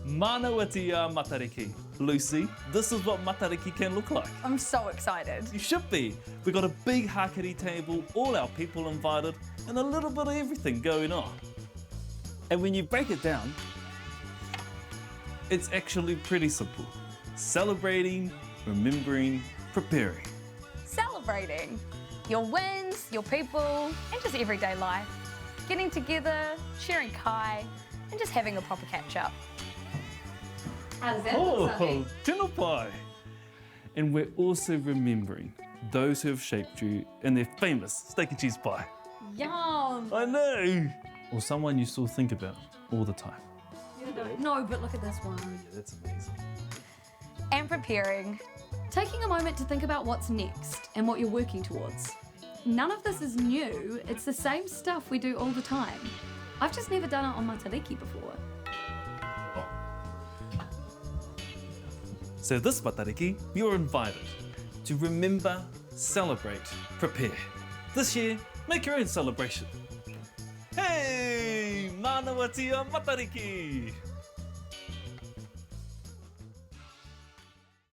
Manawatia Matariki. Lucy, this is what Matariki can look like. I'm so excited. You should be. We got a big hakari table, all our people invited, and a little bit of everything going on. And when you break it down, it's actually pretty simple. Celebrating, remembering, preparing. Celebrating your wins, your people, and just everyday life. Getting together, sharing kai, and just having a proper catch up. How does that look, Sonny? Tino pie! And we're also remembering those who have shaped you in their famous steak and cheese pie. Yum! I know! Or someone you still think about all the time. No, but look at this one. Yeah, that's amazing. And preparing. Taking a moment to think about what's next and what you're working towards. None of this is new, it's the same stuff we do all the time. I've just never done it on Matariki before. So this Matariki, you're invited to remember, celebrate, prepare. This year, make your own celebration. Hey! Manawatia Matariki!